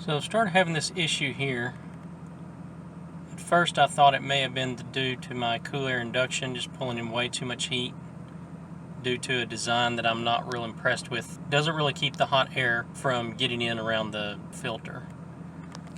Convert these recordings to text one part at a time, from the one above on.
So I've started having this issue here. At first I thought it may have been due to my cool air induction just pulling in way too much heat due to a design that I'm not real impressed with. It doesn't really keep the hot air from getting in around the filter.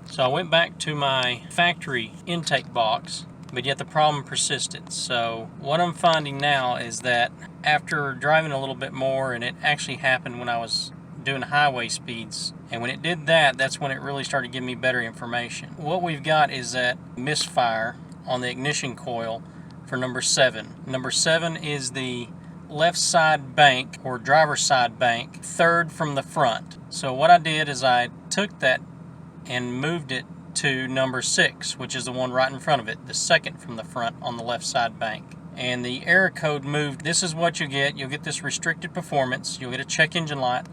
So I went back to my factory intake box, but yet the problem persisted. So what I'm finding now is that after driving a little bit more, and it actually happened when I was doing highway speeds, and when it did that, that's when it really started giving me better information. What we've got is that misfire on the ignition coil for number 7. Number 7 is the left side bank, or driver's side bank, third from the front. So what I did is I took that and moved it to number 6, which is the one right in front of it, the second from the front on the left side bank. And the error code moved. This is what you get. You'll get this restricted performance. You'll get a check engine light.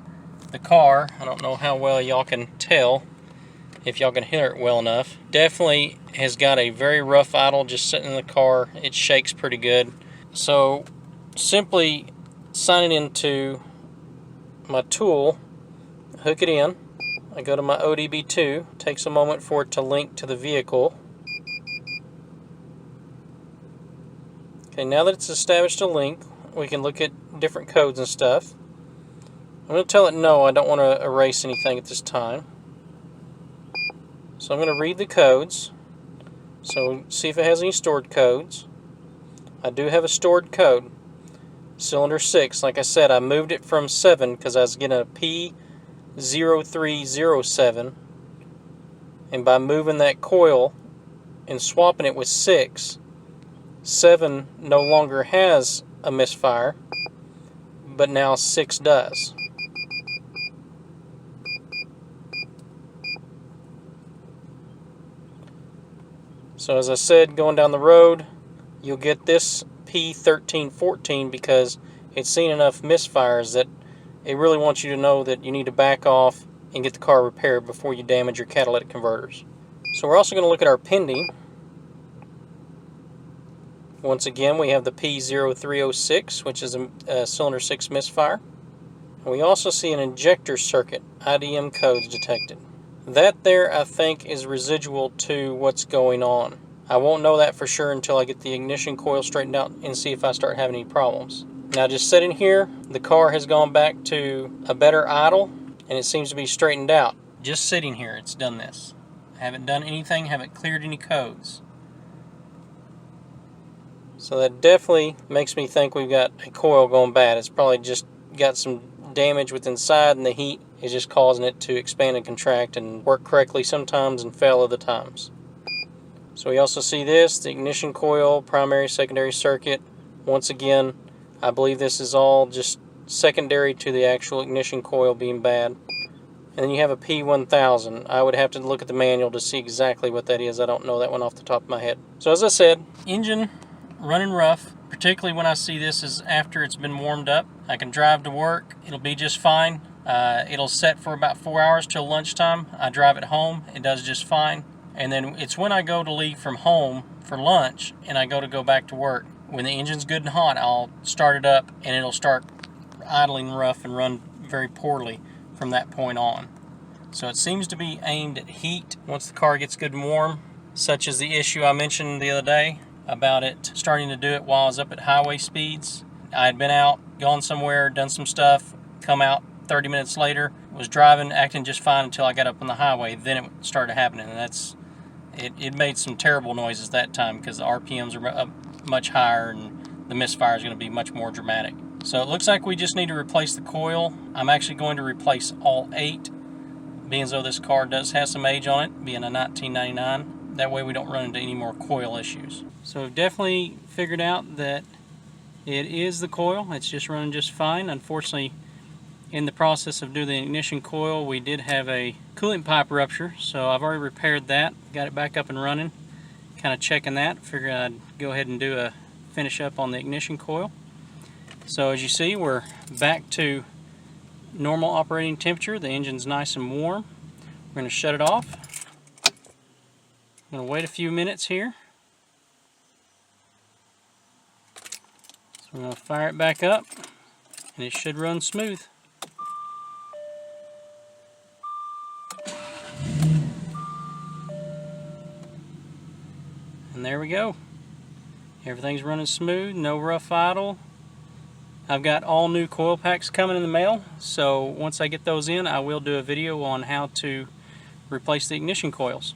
The car, I don't know how well y'all can tell, if y'all can hear it well enough, definitely has got a very rough idle just sitting in the car. It shakes pretty good. So simply signing into my tool, hook it in. I go to my ODB2, takes a moment for it to link to the vehicle. Okay, now that it's established a link, we can look at different codes and stuff. I'm going to tell it no, I don't want to erase anything at this time. So I'm going to read the codes. So see if it has any stored codes. I do have a stored code. Cylinder 6, like I said, I moved it from 7 because I was getting a P0307. And by moving that coil and swapping it with 6, 7 no longer has a misfire, but now 6 does. So as I said, going down the road, you'll get this P1314 because it's seen enough misfires that it really wants you to know that you need to back off and get the car repaired before you damage your catalytic converters. So we're also going to look at our pending. Once again, we have the P0306, which is a cylinder 6 misfire. And we also see an injector circuit, IDM codes detected. That there, I think, is residual to what's going on. I won't know that for sure until I get the ignition coil straightened out and see if I start having any problems. Now, just sitting here, the car has gone back to a better idle, and it seems to be straightened out. Just sitting here, it's done this. I haven't done anything, haven't cleared any codes. So that definitely makes me think we've got a coil going bad. It's probably just got some damage with inside, and the heat is just causing it to expand and contract and work correctly sometimes and fail other times. So we also see this, the ignition coil, primary, secondary circuit. Once again, I believe this is all just secondary to the actual ignition coil being bad. And then you have a P1000. I would have to look at the manual to see exactly what that is. I don't know that one off the top of my head. So as I said, engine running rough, particularly when I see this is after it's been warmed up. I can drive to work, it'll be just fine. It'll set for about 4 hours till lunchtime. I drive it home, it does just fine. And then it's when I go to leave from home for lunch and I go back to work. When the engine's good and hot, I'll start it up and it'll start idling rough and run very poorly from that point on. So it seems to be aimed at heat once the car gets good and warm, such as the issue I mentioned the other day about it starting to do it while I was up at highway speeds. I had been out, gone somewhere, done some stuff, come out 30 minutes later, was driving, acting just fine until I got up on the highway. Then it started happening, and it made some terrible noises that time because the RPMs are up much higher and the misfire is going to be much more dramatic. So it looks like we just need to replace the coil. I'm actually going to replace all 8, being as though this car does have some age on it, being a 1999. That way we don't run into any more coil issues. So we've definitely figured out that it is the coil. It's just running just fine. Unfortunately, in the process of doing the ignition coil, we did have a coolant pipe rupture, so I've already repaired that, got it back up and running, kind of checking that. Figured I'd go ahead and do a finish up on the ignition coil. So as you see, we're back to normal operating temperature. The engine's nice and warm. We're going to shut it off. I'm going to wait a few minutes here. So we're going to fire it back up, and it should run smooth. And there we go. Everything's running smooth, no rough idle. I've got all new coil packs coming in the mail, so once I get those in, I will do a video on how to replace the ignition coils.